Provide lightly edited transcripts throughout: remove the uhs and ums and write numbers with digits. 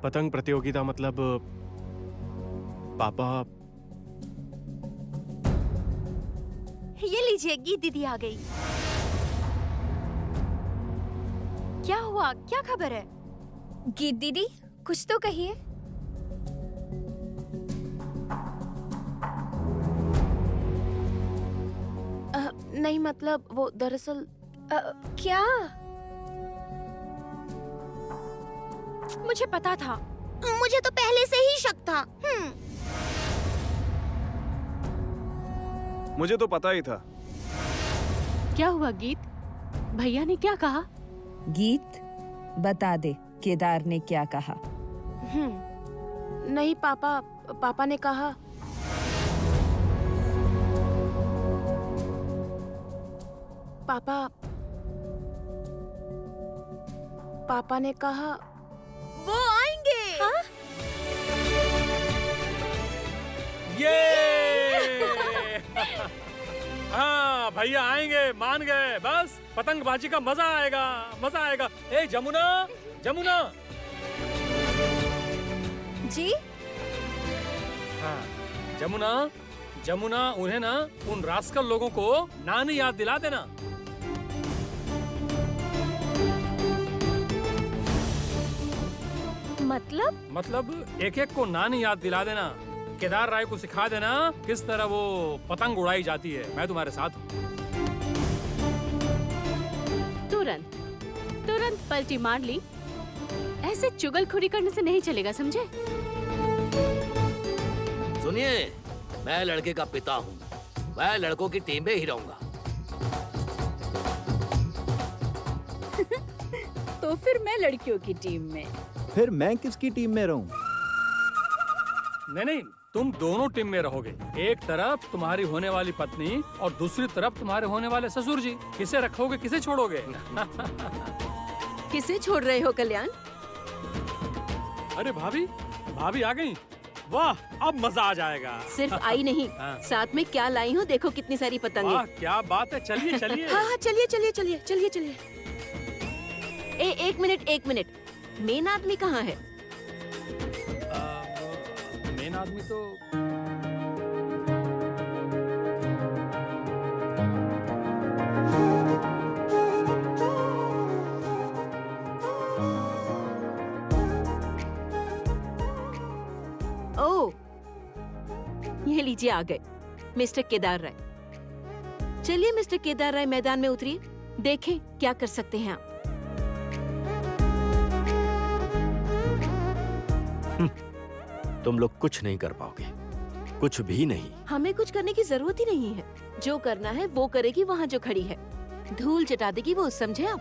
पतंग प्रतियोगिता मतलब पापा। ये लीजिए, गीत दीदी आ गई। क्या हुआ, क्या खबर है? गीत दीदी, कुछ तो कहिए। नहीं मतलब वो दरअसल क्या? मुझे पता था, मुझे तो पहले से ही शक था। मुझे तो पता ही था। क्या हुआ गीत? भैया ने क्या कहा? गीत बता दे, केदार ने क्या कहा? नहीं पापा ने कहा पापा ने कहा वो आएंगे। हाँ? ये हाँ भैया आएंगे, मान गए। बस पतंगबाजी का मजा आएगा, मजा आएगा। ए जमुना, जमुना। जी? हाँ जमुना, जमुना उन्हें ना उन रास्कल लोगों को नानी याद दिला देना। मतलब एक एक को नानी याद दिला देना। केदार राय को सिखा देना किस तरह वो पतंग उड़ाई जाती है। मैं तुम्हारे साथ हूँ। तुरंत पलटी मार ली। ऐसे चुगलखोरी करने से नहीं चलेगा, समझे? सुनिए, मैं लड़के का पिता हूँ। मैं लड़कों की टीम में ही रहूंगा। तो फिर मैं लड़कियों की टीम में। फिर मैं किसकी टीम में रहूं? नहीं, तुम दोनों टीम में रहोगे। एक तरफ तुम्हारी होने वाली पत्नी और दूसरी तरफ तुम्हारे होने वाले ससुर जी। किसे रखोगे, किसे छोड़ोगे? किसे छोड़ रहे हो कल्याण? अरे भाभी आ गई। वाह, अब मजा आ जाएगा। सिर्फ आई नहीं, हाँ। साथ में क्या लाई हूँ, देखो कितनी सारी पतंगे। वाह, क्या बात है। चलिए चलिए। हाँ चलिए। एक मिनट, मेन आदमी कहाँ है? मेन आदमी तो ओह, ये लीजिए आ गए मिस्टर केदार राय। चलिए मिस्टर केदार राय, मैदान में उतरिए, देखें क्या कर सकते हैं आप। तुम लोग कुछ नहीं कर पाओगे, कुछ भी नहीं। हमें कुछ करने की जरूरत ही नहीं है। जो करना है वो करेगी वहाँ जो खड़ी है। धूल चटा देगी वो, समझे आप?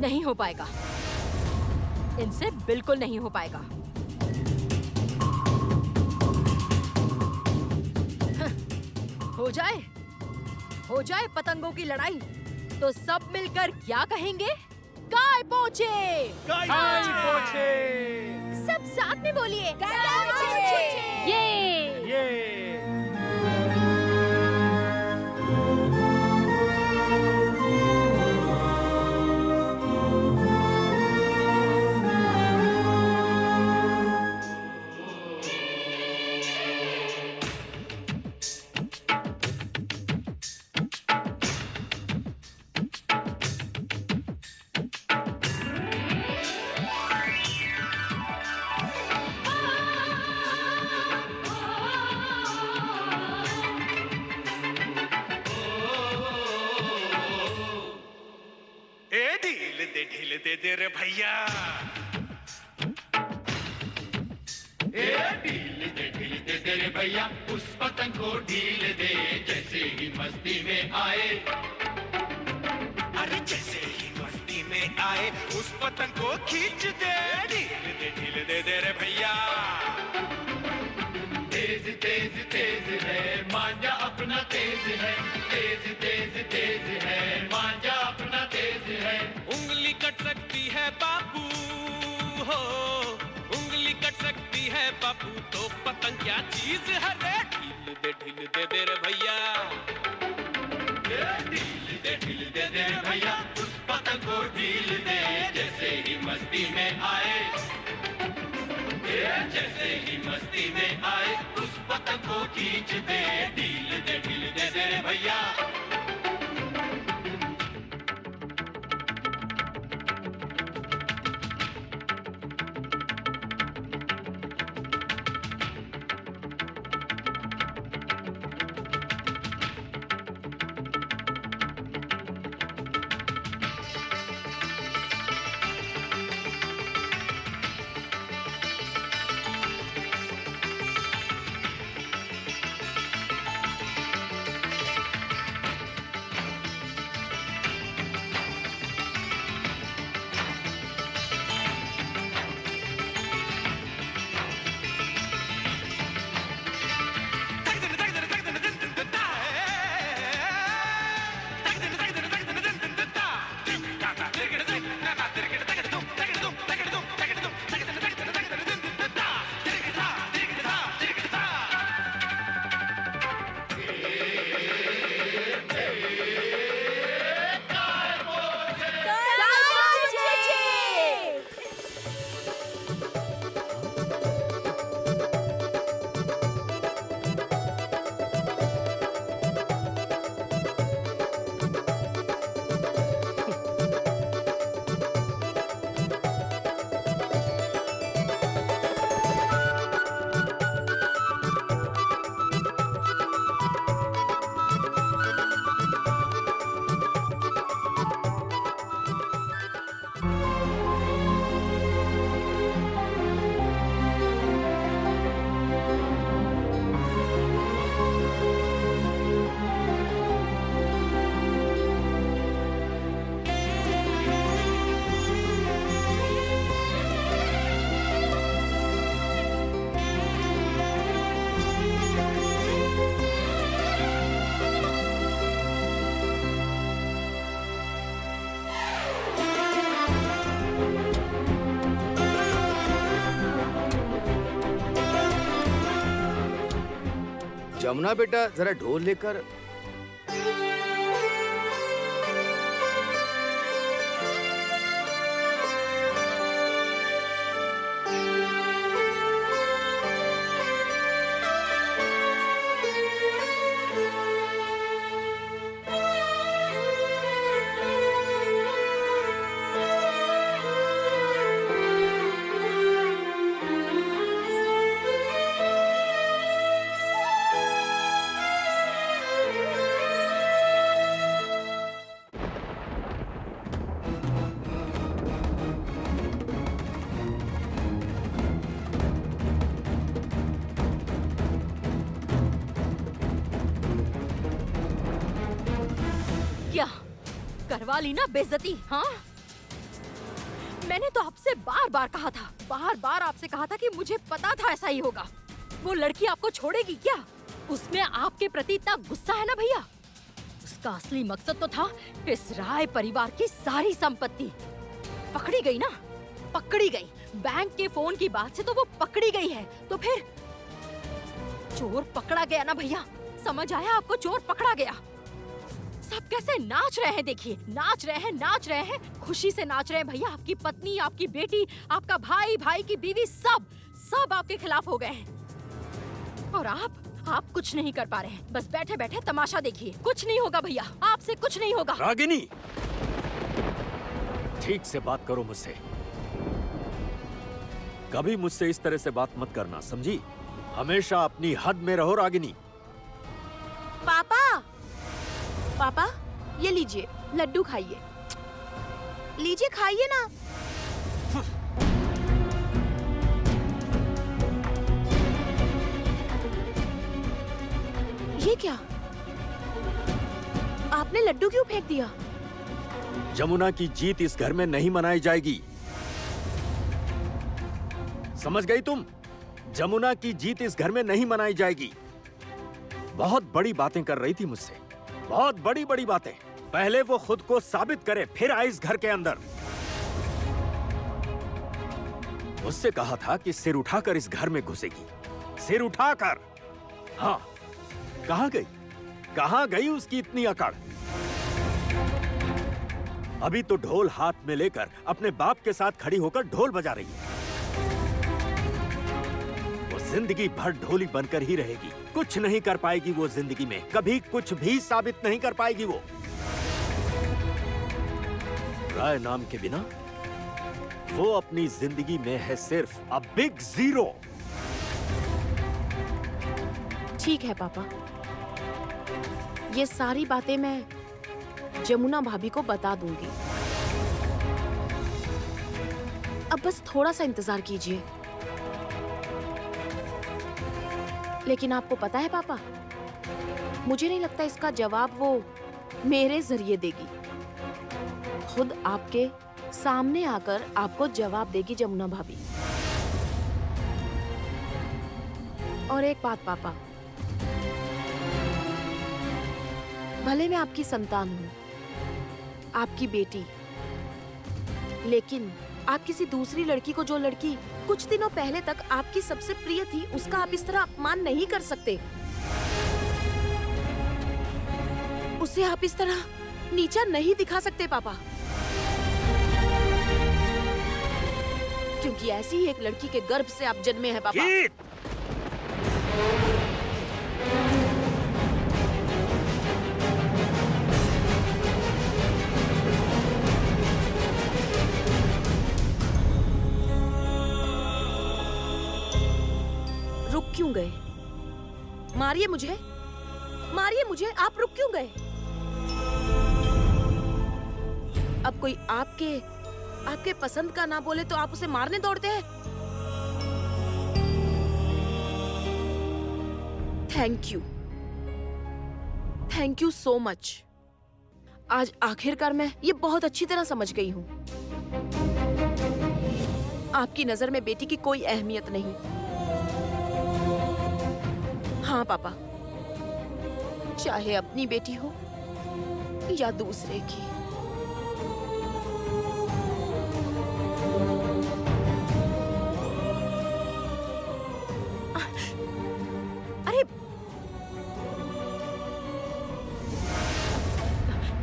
नहीं हो पाएगा, इनसे बिल्कुल नहीं हो पाएगा। हो जाए पतंगों की लड़ाई तो सब मिलकर क्या कहेंगे? गाय पोछे। सब साथ में बोलिए। ये ढील दे रे भैया। ढील दे रे भैया, उस पतंग को ढील दे जैसे ही मस्ती में आए। अरे जैसे ही मस्ती में आए उस पतंग को खींच दे। ढील दे रे भैया। तेज है मांझा अपना, तेज है। तेज है मांझा अपना, तेज है। उंगली कट सकती है बापू हो, उंगली कट सकती है बापू, तो पतंग क्या चीज है रे। ढील दे रे भैया। ढील दे रे खींच दे, ढील दे रे भैया। जमुना बेटा जरा ढोल लेकर। क्या करवा ली ना बेइज्जती? हाँ, मैंने तो आपसे बार बार आपसे कहा था कि मुझे पता था ऐसा ही होगा। वो लड़की आपको छोड़ेगी क्या? उसमें आपके प्रति इतना गुस्सा है ना भैया। उसका असली मकसद तो था इस राय परिवार की सारी संपत्ति। पकड़ी गई ना, पकड़ी गई। बैंक के फोन की बात से तो वो पकड़ी गई है, तो फिर चोर पकड़ा गया ना भैया। समझ आया आपको? चोर पकड़ा गया। सब कैसे नाच रहे हैं, देखिए नाच रहे हैं, खुशी से नाच रहे हैं भैया। आपकी पत्नी, आपकी बेटी, आपका भाई, भाई की बीवी, सब आपके खिलाफ हो गए हैं। और आप कुछ नहीं कर पा रहे हैं। बस बैठे बैठे तमाशा देखिए। कुछ नहीं होगा भैया, आपसे कुछ नहीं होगा। रागिनी, ठीक से बात करो मुझसे। कभी मुझसे इस तरह से बात मत करना, समझी? हमेशा अपनी हद में रहो रागिनी। पापा ये लीजिए, लड्डू खाइए। लीजिए खाइए ना। ये क्या? आपने लड्डू क्यों फेंक दिया? जमुना की जीत इस घर में नहीं मनाई जाएगी, समझ गई तुम? जमुना की जीत इस घर में नहीं मनाई जाएगी। बहुत बड़ी बातें कर रही थी मुझसे, बहुत बड़ी बड़ी बातें। पहले वो खुद को साबित करे, फिर आए इस घर के अंदर। मुझसे कहा था कि सिर उठाकर इस घर में घुसेगी, सिर उठाकर। हाँ, कहां गई? कहां गई उसकी इतनी अकड़? अभी तो ढोल हाथ में लेकर अपने बाप के साथ खड़ी होकर ढोल बजा रही है। वो जिंदगी भर ढोली बनकर ही रहेगी, कुछ नहीं कर पाएगी वो जिंदगी में, कभी कुछ भी साबित नहीं कर पाएगी वो। राय नाम के बिना वो अपनी जिंदगी में है सिर्फ अ बिग जीरो। ठीक है पापा, ये सारी बातें मैं जमुना भाभी को बता दूंगी। अब बस थोड़ा सा इंतजार कीजिए। लेकिन आपको पता है पापा, मुझे नहीं लगता इसका जवाब वो मेरे जरिए देगी। खुद आपके सामने आकर आपको जवाब देगी जमुना भाभी। और एक बात पापा, भले मैं आपकी संतान हूँ, आपकी बेटी, लेकिन आप किसी दूसरी लड़की को, जो लड़की कुछ दिनों पहले तक आपकी सबसे प्रिय थी, उसका आप इस तरह अपमान नहीं कर सकते। उसे आप इस तरह नीचा नहीं दिखा सकते पापा, क्योंकि ऐसी ही एक लड़की के गर्भ से आप जन्मे हैं पापा। रुक क्यों गए? मारिए मुझे, मारिए मुझे, आप रुक क्यों गए? अब कोई आपके पसंद का ना बोले तो आप उसे मारने दौड़ते हैं। Thank you so much. आज आखिरकार मैं ये बहुत अच्छी तरह समझ गई हूँ, आपकी नजर में बेटी की कोई अहमियत नहीं। हाँ पापा, चाहे अपनी बेटी हो या दूसरे की। अरे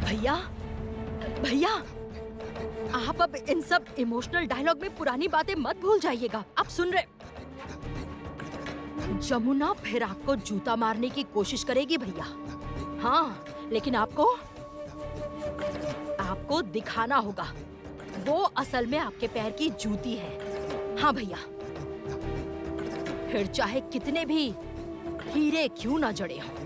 भैया, भैया, आप अब इन सब इमोशनल डायलॉग में पुरानी बातें मत भूल जाइएगा। आप सुन रहे? जमुना फिर आपको जूता मारने की कोशिश करेगी भैया। हाँ, लेकिन आपको दिखाना होगा वो असल में आपके पैर की जूती है। हाँ भैया, फिर चाहे कितने भी हीरे क्यों ना जड़े हों।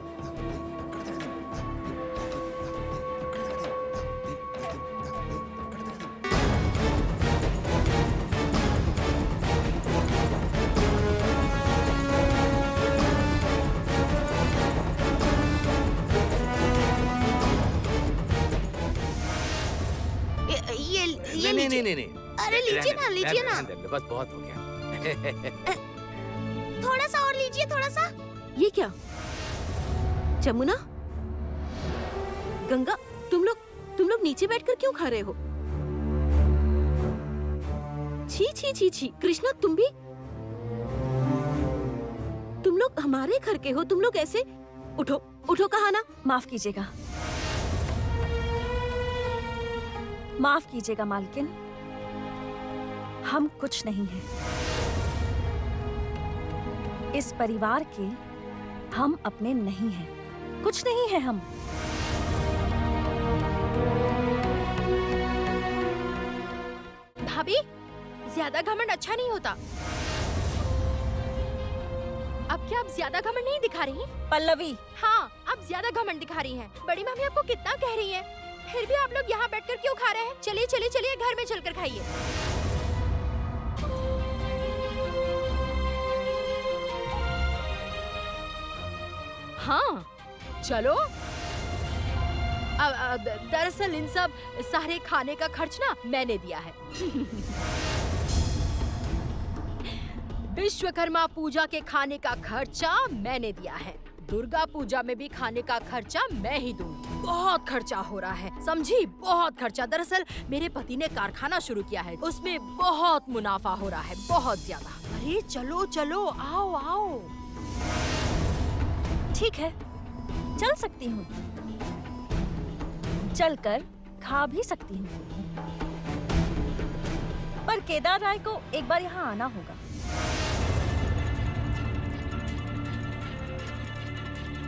नहीं। अरे लीजिए ना, लीजिए ना। बस बहुत हो गया। थोड़ा सा और लीजिए, थोड़ा सा। ये क्या जमुना, गंगा, तुम लोग नीचे बैठकर क्यों खा रहे हो? छी छी छी छी। कृष्णा, तुम भी? तुम लोग हमारे घर के हो, तुम लोग ऐसे? उठो उठो, कहा ना। माफ कीजिएगा, माफ कीजिएगा मालकिन, हम कुछ नहीं हैं। इस परिवार के हम अपने नहीं हैं, कुछ नहीं है हम। भाभी, ज्यादा घमंड अच्छा नहीं होता। अब क्या आप ज्यादा घमंड नहीं दिखा रही? पल्लवी, हाँ, आप ज्यादा घमंड दिखा रही हैं। बड़ी मामी आपको कितना कह रही है, फिर भी आप लोग यहाँ बैठकर क्यों खा रहे हैं? चलिए चलिए चलिए, घर में चलकर खाइए। हाँ चलो। दरअसल इन सब सारे खाने का खर्च ना मैंने दिया है। विश्वकर्मा पूजा के खाने का खर्चा मैंने दिया है। दुर्गा पूजा में भी खाने का खर्चा मैं ही दूंगी। बहुत खर्चा हो रहा है, समझी? बहुत खर्चा। दरअसल मेरे पति ने कारखाना शुरू किया है, उसमें बहुत मुनाफा हो रहा है, बहुत ज्यादा। अरे चलो चलो, आओ आओ। ठीक है, चल सकती हूँ, चलकर खा भी सकती हूँ, पर केदार राय को एक बार यहाँ आना होगा।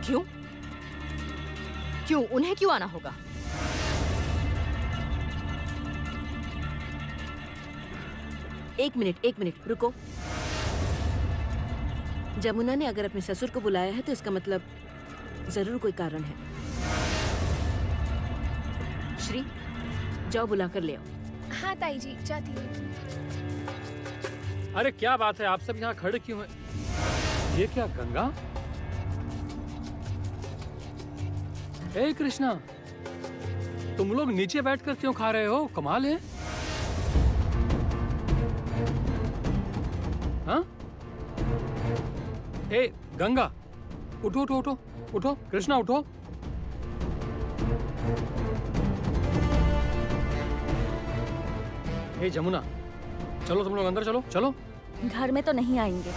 क्यों? क्यों? उन्हें क्यों आना होगा? एक मिनट रुको। जमुना ने अगर अपने ससुर को बुलाया है तो इसका मतलब जरूर कोई कारण है। श्री, जाओ बुला कर ले आओ। हाँ ताई जी, जाती हूँ। अरे क्या बात है, आप सब यहाँ खड़े क्यों हैं? ये क्या गंगा? ए कृष्णा, तुम लोग नीचे बैठकर क्यों खा रहे हो? कमाल है। हाँ? ए गंगा, उठो उठो उठो उठो, कृष्णा उठो। ए जमुना, चलो तुम लोग अंदर चलो। चलो। घर में तो नहीं आएंगे।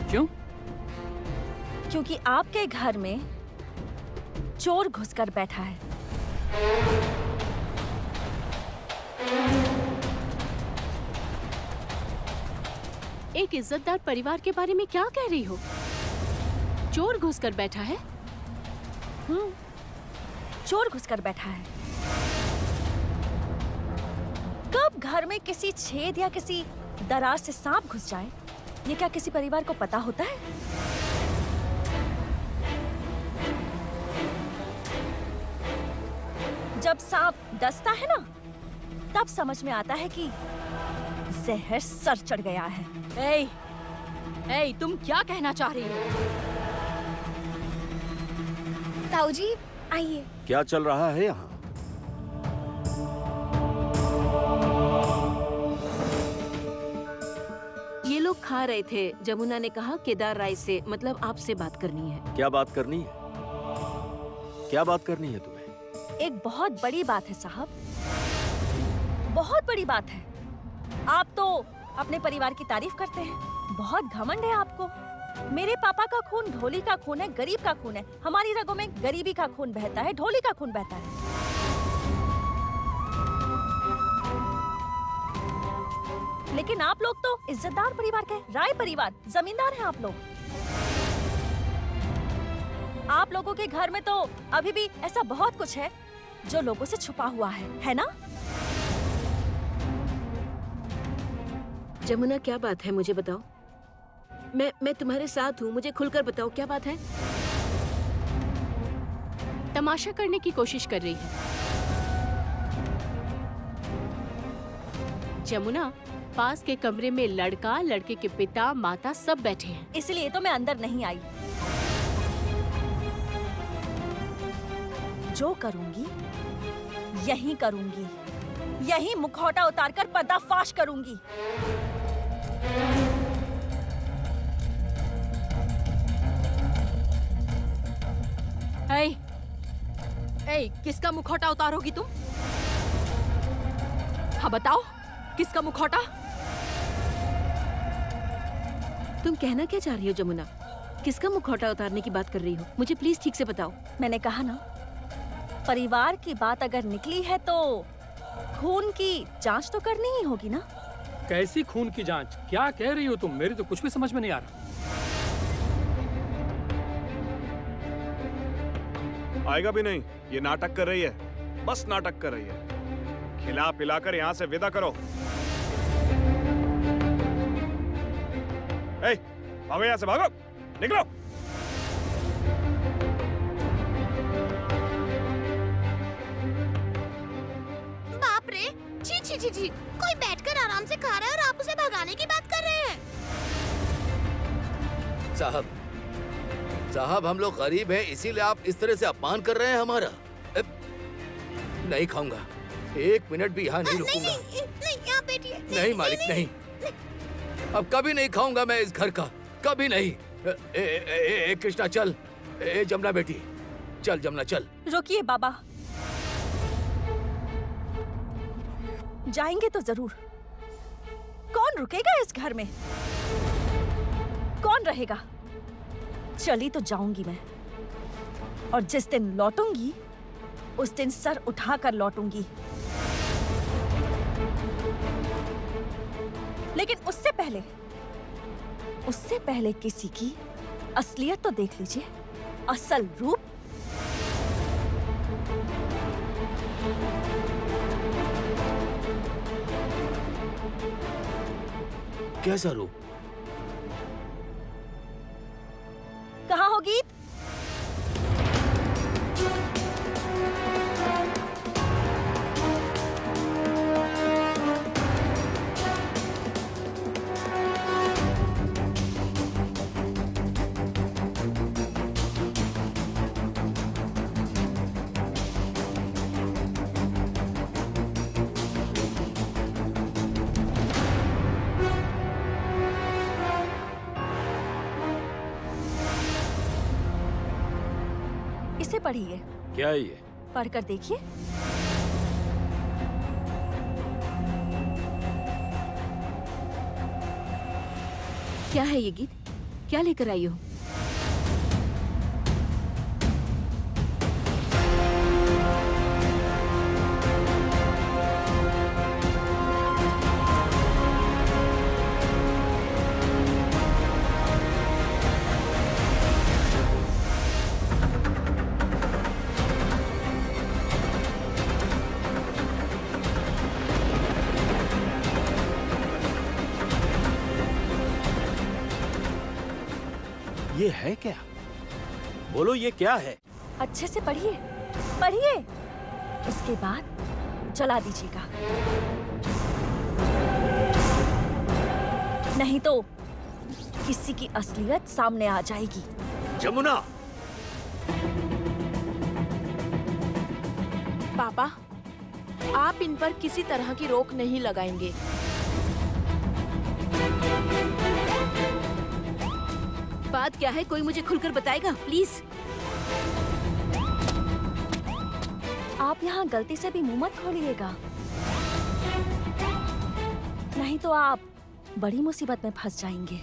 क्यों? क्योंकि आपके घर में चोर घुसकर बैठा है। एक इज्जतदार परिवार के बारे में क्या कह रही हो? चोर घुसकर बैठा है? चोर घुसकर बैठा है। कब घर में किसी छेद या किसी दरार से सांप घुस जाए, ये क्या किसी परिवार को पता होता है? जब सांप डसता है ना, तब समझ में आता है कि जहर सर चढ़ गया है। ए, तुम क्या कहना चाह रही हो? ताऊ जी आइए। क्या चल रहा है यहाँ? ये लोग खा रहे थे। जमुना ने कहा केदार राय से, मतलब आपसे बात करनी है। क्या बात करनी है? क्या बात करनी है तुम्हें? एक बहुत बड़ी बात है साहब, बहुत बड़ी बात है। आप तो अपने परिवार की तारीफ करते हैं, बहुत घमंड है आपको। मेरे पापा का खून ढोली का खून है, गरीब का खून है। हमारी रगों में गरीबी का खून बहता है, ढोली का खून बहता है। लेकिन आप लोग तो इज्जतदार परिवार के, राय परिवार, जमींदार हैं आप लोग। आप लोगों के घर में तो अभी भी ऐसा बहुत कुछ है जो लोगों से छुपा हुआ है ना? जमुना क्या बात है, मुझे बताओ। मैं तुम्हारे साथ हूँ, मुझे खुलकर बताओ क्या बात है। तमाशा करने की कोशिश कर रही है जमुना। पास के कमरे में लड़का, लड़के के पिता, माता सब बैठे हैं। इसलिए तो मैं अंदर नहीं आई। जो करूंगी यही करूंगी, यही मुखौटा उतारकर पर्दाफाश करूंगी। किसका मुखौटा उतारोगी तुम? हाँ बताओ, किसका मुखौटा? तुम कहना क्या चाह रही हो जमुना? किसका मुखौटा उतारने की बात कर रही हो? मुझे प्लीज ठीक से बताओ। मैंने कहा ना, परिवार की बात अगर निकली है तो खून की जांच तो करनी ही होगी ना। कैसी खून की जांच? क्या कह रही हो तुम? मेरी तो कुछ भी समझ में नहीं आ रहा। आएगा भी नहीं, ये नाटक कर रही है, बस नाटक कर रही है। खिला पिलाकर यहाँ से विदा करो। भागो यहाँ से, भागो, निकलो। बाप रे, छी, कोई बैठकर आराम से खा रहा है और आप उसे भगाने की बात कर रहे हैं। साहब हम लोग गरीब हैं, इसीलिए आप इस तरह से अपमान कर रहे हैं हमारा। नहीं खाऊंगा, एक मिनट भी यहाँ नहीं रुकूंगा। नहीं, यहाँ बैठिए। नहीं मालिक, नहीं, अब कभी नहीं खाऊंगा मैं इस घर का, कभी नहीं। कृष्णा चल, जमुना बेटी चल, जमुना चल। रोकिए बाबा, जाएंगे तो जरूर। कौन रुकेगा इस घर में? कौन रहेगा? चली तो जाऊंगी मैं, और जिस दिन लौटूंगी उस दिन सर उठाकर लौटूंगी। लेकिन उससे पहले किसी की असलियत तो देख लीजिए, असल रूप। कैसा रूप? कहाँ हो गीत? इसे पढ़िए। क्या है ये? पढ़कर देखिए। क्या है ये गीत? क्या लेकर आई हो? ये है क्या? बोलो ये क्या है? अच्छे से पढ़िए, पढ़िए। उसके बाद जला दीजिएगा, नहीं तो किसी की असलियत सामने आ जाएगी। जमुना! पापा, आप इन पर किसी तरह की रोक नहीं लगाएंगे। बात क्या है? कोई मुझे खुलकर बताएगा प्लीज। आप यहाँ गलती से भी मुंह मत खोलिएगा, नहीं तो आप बड़ी मुसीबत में फंस जाएंगे।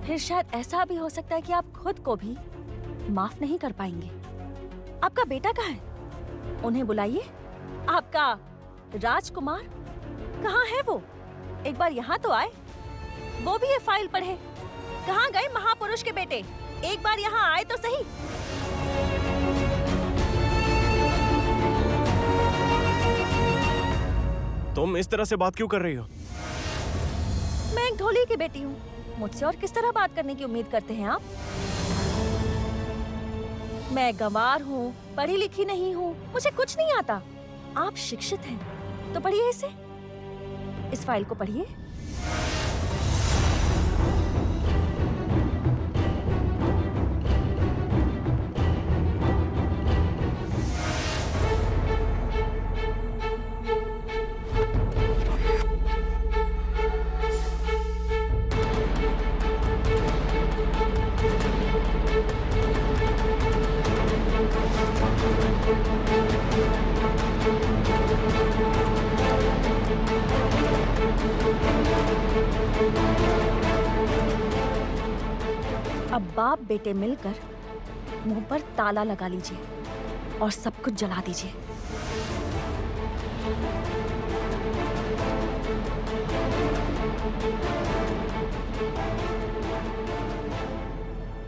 फिर शायद ऐसा भी हो सकता है कि आप खुद को भी माफ नहीं कर पाएंगे। आपका बेटा कहाँ है? उन्हें बुलाइए। आपका राजकुमार कहाँ है वो? एक बार यहाँ तो आए, वो भी ये फाइल पढ़े। कहाँ गए महापुरुष के बेटे? एक बार यहाँ आए तो सही। तुम इस तरह से बात क्यों कर रही हो? मैं एक ढोली की बेटी हूँ, मुझसे और किस तरह बात करने की उम्मीद करते हैं आप? मैं गंवार हूँ, पढ़ी लिखी नहीं हूँ, मुझे कुछ नहीं आता। आप शिक्षित हैं, तो पढ़िए इसे। इस फाइल को पढ़िए। अब बाप बेटे मिलकर मुंह पर ताला लगा लीजिए और सब कुछ जला दीजिए।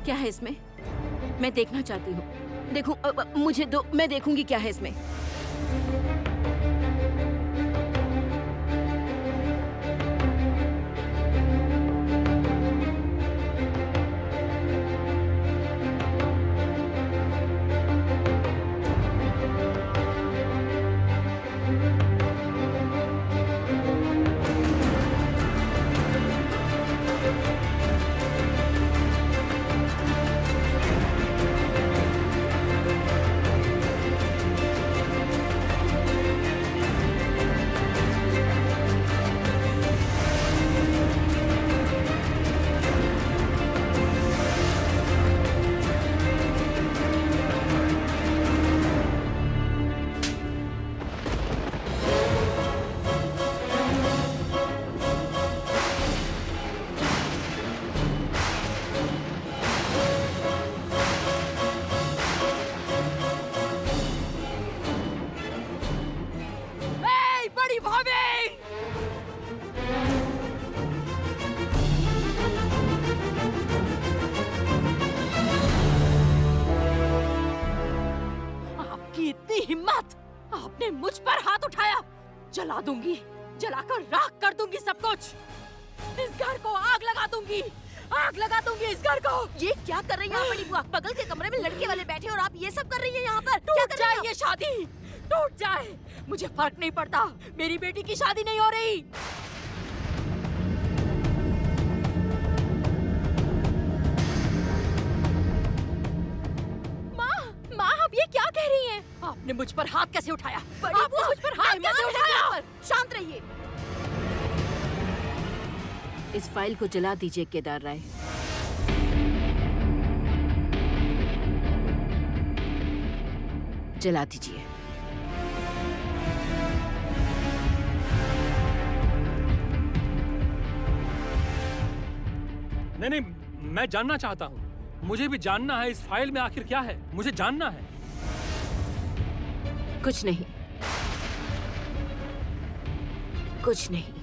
क्या है इसमें? मैं देखना चाहती हूँ। देखूं, मुझे दो, मैं देखूंगी क्या है इसमें। हिम्मत? आपने मुझ पर हाथ उठाया। जला दूंगी, जलाकर राख कर दूंगी सब कुछ। इस घर को आग लगा दूंगी, आग लगा दूंगी इस घर को। ये क्या कर रही हैं आप बड़ी बुआ? बगल के कमरे में लड़के वाले बैठे और आप ये सब कर रही हैं यहाँ पर? क्या टूट कर रही जाए हैं ये शादी, टूट जाए, मुझे फर्क नहीं पड़ता। मेरी बेटी की शादी नहीं हो रही। माँ, आप ये क्या कह रही हैं? आपने मुझ पर हाथ कैसे उठाया? आपने मुझ पर हाथ कैसे उठाया? शांत रहिए। इस फाइल को जला दीजिए केदार राय। जला दीजिए। नहीं नहीं, मैं जानना चाहता हूँ। मुझे भी जानना है इस फाइल में आखिर क्या है, मुझे जानना है। कुछ नहीं, कुछ नहीं।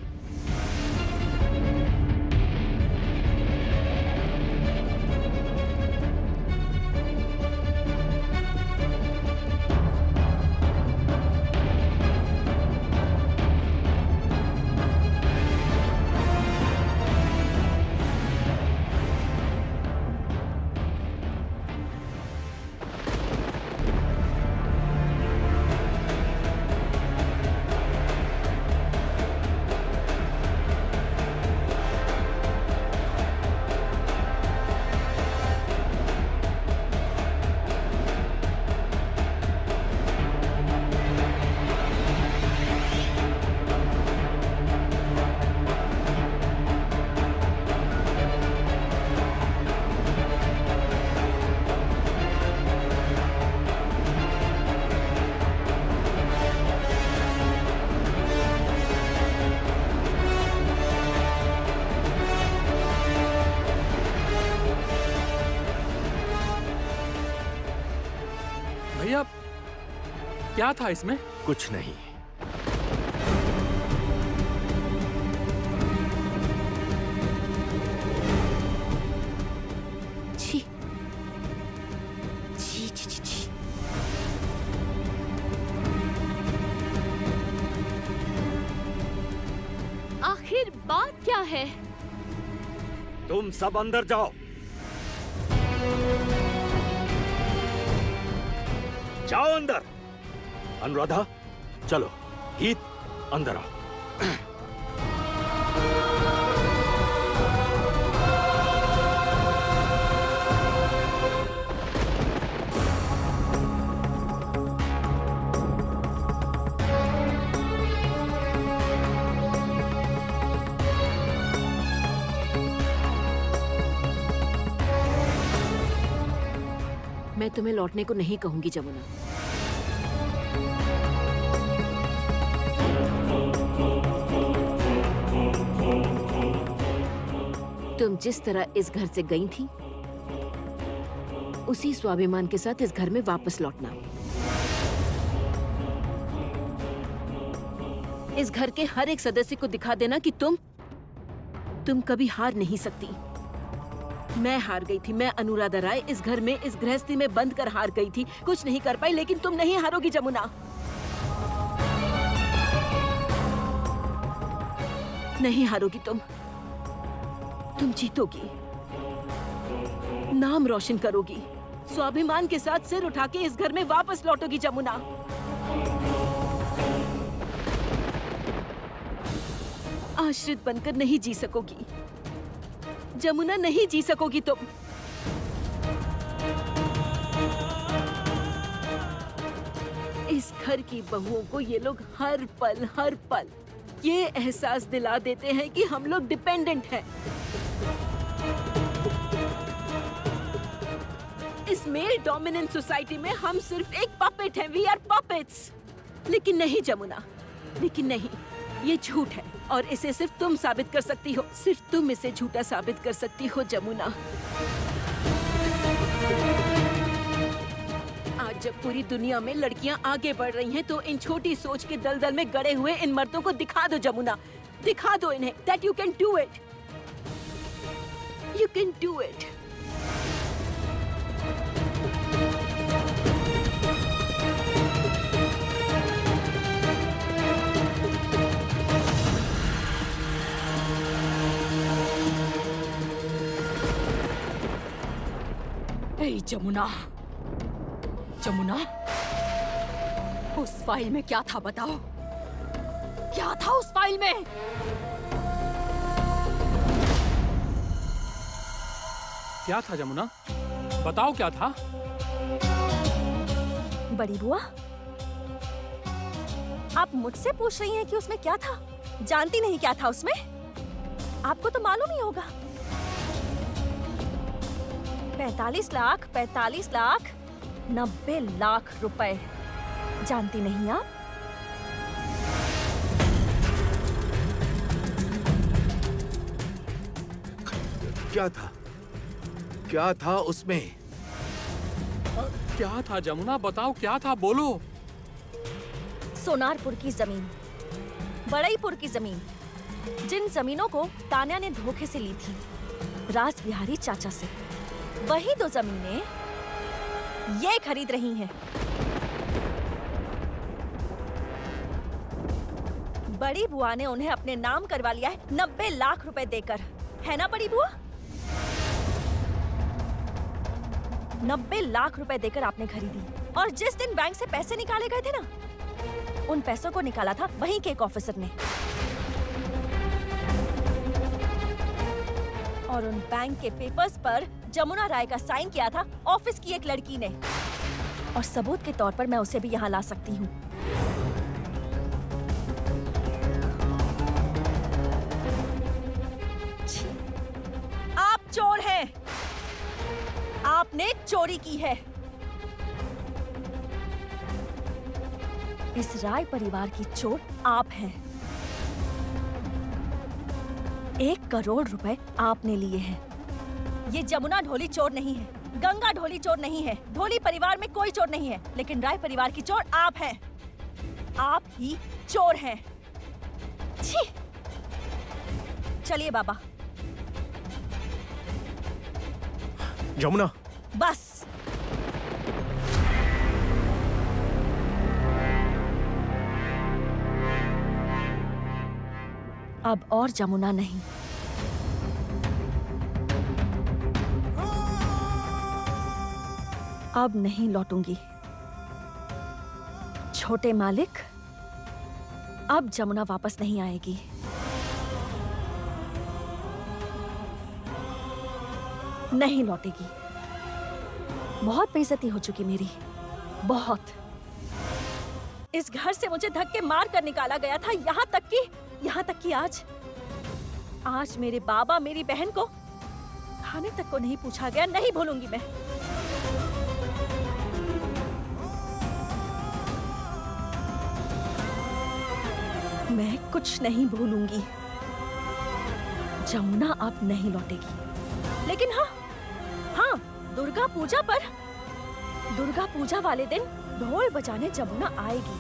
भैया, क्या था इसमें? कुछ नहीं। छी, छी, छी, छी, छी। आखिर बात क्या है? तुम सब अंदर जाओ। जाओ अंदर। अनुराधा, चलो। गीत, अंदर आओ। मैं तुम्हें लौटने को नहीं कहूंगी जमुना। तुम जिस तरह इस घर से गई थी, उसी स्वाभिमान के साथ इस घर में वापस लौटना। इस घर के हर एक सदस्य को दिखा देना कि तुम कभी हार नहीं सकती। मैं हार गई थी, मैं अनुराधा राय इस घर में, इस गृहस्थी में बंद कर हार गई थी। कुछ नहीं कर पाई, लेकिन तुम नहीं हारोगी जमुना। नहीं हारोगी तुम जीतोगी, नाम रोशन करोगी, स्वाभिमान के साथ सिर उठा के इस घर में वापस लौटोगी जमुना। आश्रित बनकर नहीं जी सकोगी जमुना, नहीं जी सकोगी तुम। इस घर की बहुओं को ये लोग हर पल ये एहसास दिला देते हैं कि हम लोग डिपेंडेंट हैं। इस मेल डोमिनेंट सोसाइटी में हम सिर्फ एक पपेट हैं, वी आर पपेट्स। लेकिन नहीं जमुना, लेकिन नहीं, ये झूठ है और इसे सिर्फ तुम साबित कर सकती हो। सिर्फ तुम इसे झूठा साबित कर सकती हो जमुना। आज जब पूरी दुनिया में लड़कियां आगे बढ़ रही हैं, तो इन छोटी सोच के दलदल में गड़े हुए इन मर्दों को दिखा दो जमुना, दिखा दो इन्हें that you can do it, you can do it। ए जमुना, जमुना, उस फाइल में क्या था बताओ? क्या था उस फाइल में? क्या था जमुना? बताओ क्या था? बड़ी बुआ, आप मुझसे पूछ रही हैं कि उसमें क्या था? जानती नहीं क्या था उसमें? आपको तो मालूम ही होगा। 45 लाख, 45 लाख, 90 लाख रुपए। जानती नहीं आप? क्या था? क्या था उसमें? क्या था जमुना? बताओ क्या था, बोलो। सोनारपुर की जमीन, बड़ईपुर की जमीन, जिन जमीनों को तान्या ने धोखे से ली थी राज बिहारी चाचा से, वही दो जमीनें ये खरीद रही हैं। बड़ी बुआ ने उन्हें अपने नाम करवा लिया है 90 लाख रुपए देकर, है ना बड़ी बुआ? 90 लाख रुपए देकर आपने खरीदी। और जिस दिन बैंक से पैसे निकाले गए थे ना, उन पैसों को निकाला था वहीं के एक ऑफिसर ने, और उन बैंक के पेपर्स पर जमुना राय का साइन किया था ऑफिस की एक लड़की ने। और सबूत के तौर पर मैं उसे भी यहाँ ला सकती हूँ। आप चोर हैं, आपने चोरी की है। इस राय परिवार की चोर आप हैं। 1 करोड़ रुपए आपने लिए हैं। ये जमुना ढोली चोर नहीं है, गंगा ढोली चोर नहीं है, ढोली परिवार में कोई चोर नहीं है, लेकिन राय परिवार की चोर आप हैं। आप ही चोर हैं। छी! चलिए बाबा। जमुना, बस। अब और जमुना नहीं। अब नहीं लौटूंगी। छोटे मालिक, अब जमुना वापस नहीं आएगी। नहीं लौटेगी। बहुत बेइज्जती हो चुकी मेरी, बहुत। इस घर से मुझे धक्के मार कर निकाला गया था, यहाँ तक कि आज मेरे बाबा मेरी बहन को खाने तक को नहीं पूछा गया। नहीं भूलूंगी मैं। मैं कुछ नहीं भूलूंगी। जमुना अब नहीं लौटेगी। लेकिन हाँ, दुर्गा पूजा वाले दिन ढोल बजाने जमुना आएगी।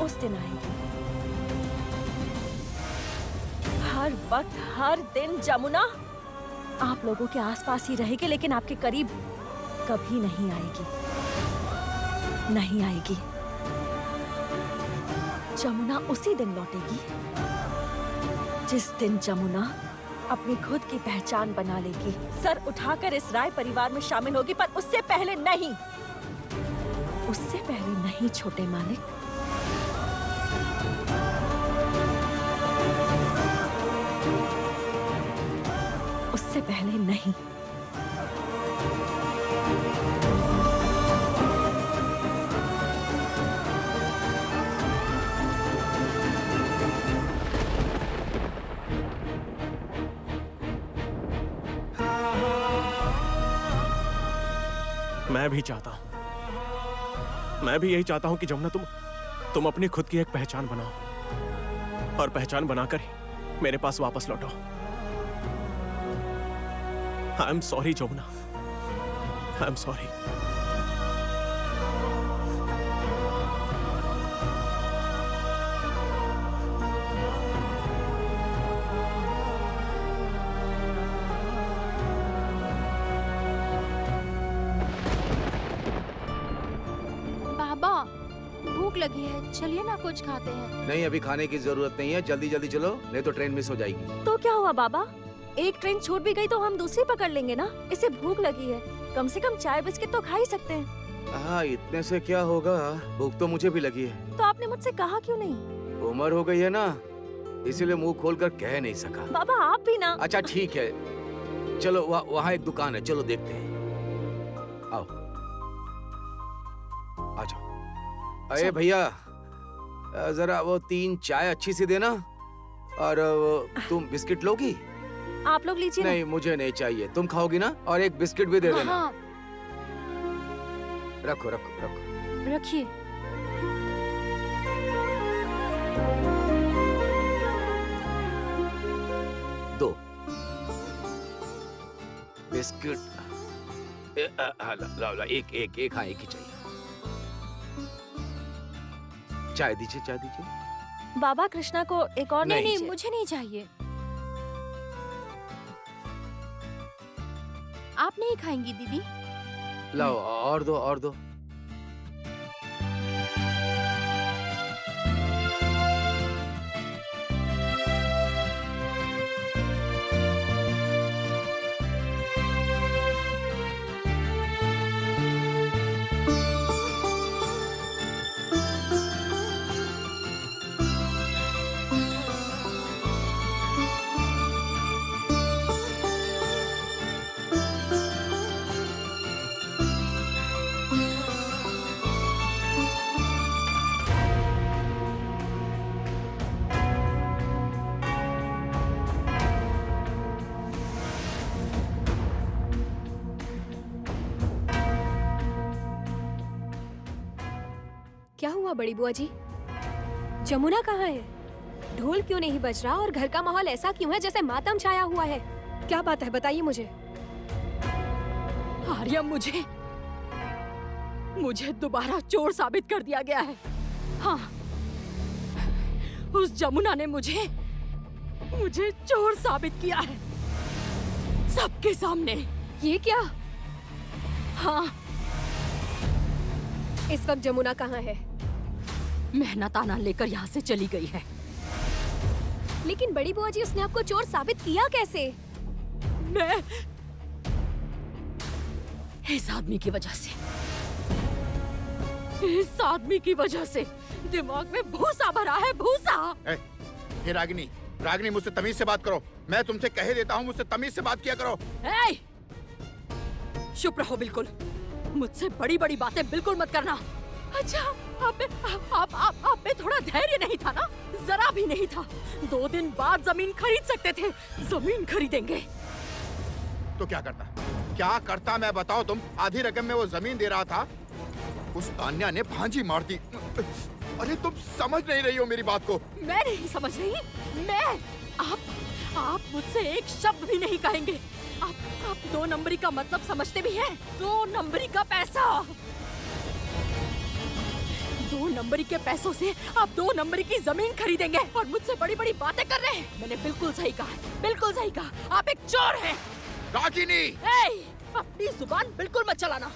उस दिन आएगी। हर वक्त, हर दिन जमुना आप लोगों के आसपास ही रहेगी, लेकिन आपके करीब कभी नहीं आएगी। नहीं आएगी। जमुना उसी दिन लौटेगी जिस दिन जमुना अपनी खुद की पहचान बना लेगी, सर उठाकर इस राय परिवार में शामिल होगी, पर उससे पहले नहीं। उससे पहले नहीं छोटे मालिक। उससे पहले नहीं। मैं भी चाहता हूं, मैं भी यही चाहता हूं कि जमुना तुम अपनी खुद की एक पहचान बनाओ, और पहचान बनाकर ही मेरे पास वापस लौटो। I am sorry Jamuna, I am sorry. भूख लगी है, चलिए ना कुछ खाते हैं। नहीं, अभी खाने की जरूरत नहीं है। जल्दी जल्दी चलो, नहीं तो ट्रेन मिस हो जाएगी। तो क्या हुआ बाबा? एक ट्रेन छूट भी गई तो हम दूसरी पकड़ लेंगे ना। इसे भूख लगी है, कम से कम चाय बिस्किट तो खा ही सकते हैं। हाँ, इतने से क्या होगा, भूख तो मुझे भी लगी है। तो आपने मुझसे कहा क्यों नहीं? उम्र हो गई है ना, इसीलिए मुंह खोलकर कह नहीं सका। बाबा आप भी ना। अच्छा ठीक है, चलो वहाँ एक दुकान है, चलो देखते हैं। आओ, आ जाओ। अरे भैया, जरा वो 3 चाय अच्छी सी देना, और तुम बिस्किट लोगी? आप लोग लीजिए। नहीं, मुझे नहीं चाहिए। तुम खाओगी ना? और एक बिस्किट भी दे देना। हाँ। रखो रखो रखो। रखिए। दो बिस्किट। ला, एक हाँ, एक ही चाहिए। चाय दीजिए, चाय दीजिए। बाबा कृष्णा को एक और नहीं, नहीं, मुझे नहीं चाहिए। आप नहीं खाएंगी दीदी? लाओ, और दो, और दो। क्या हुआ बड़ी बुआ जी? जमुना कहाँ है? ढोल क्यों नहीं बज रहा और घर का माहौल ऐसा क्यों है जैसे मातम छाया हुआ है? क्या बात है, बताइए मुझे। आर्या, मुझे दोबारा चोर साबित कर दिया गया है। हाँ, उस जमुना ने मुझे चोर साबित किया है, सबके सामने। ये क्या? हाँ। इस वक्त जमुना कहाँ है? मेहनताना लेकर यहाँ से चली गई है। लेकिन बड़ी बुआ जी, उसने आपको चोर साबित किया कैसे? मैं इस आदमी की वजह से, इस आदमी की वजह से दिमाग में भूसा भरा है, भूसा। हे रागिनी, रागिनी मुझसे तमीज से बात करो। मैं तुमसे कह देता हूँ, मुझसे तमीज से बात किया करो। चुप रहो बिल्कुल। मुझसे बड़ी बड़ी बातें बिल्कुल मत करना। अच्छा, आप में थोड़ा धैर्य नहीं था ना? जरा भी नहीं था। 2 दिन बाद जमीन खरीद सकते थे, जमीन खरीदेंगे। तो क्या क्या करता मैं बताओ? तुम आधी रकम में वो जमीन दे रहा था, उस तान्या ने भांजी मार दी। अरे तुम समझ नहीं रही हो मेरी बात को। मैं नहीं समझ रही। आप मुझसे एक शब्द भी नहीं कहेंगे। आप 2 नंबरी का मतलब समझते भी हैं? 2 नंबरी का पैसा। 2 नंबरी के पैसों से आप 2 नंबरी की जमीन खरीदेंगे और मुझसे बड़ी बड़ी बातें कर रहे हैं। मैंने बिल्कुल सही कहा, बिल्कुल सही कहा। आप एक चोर हैं। रागिनी, अपनी जुबान बिल्कुल मत चलाना।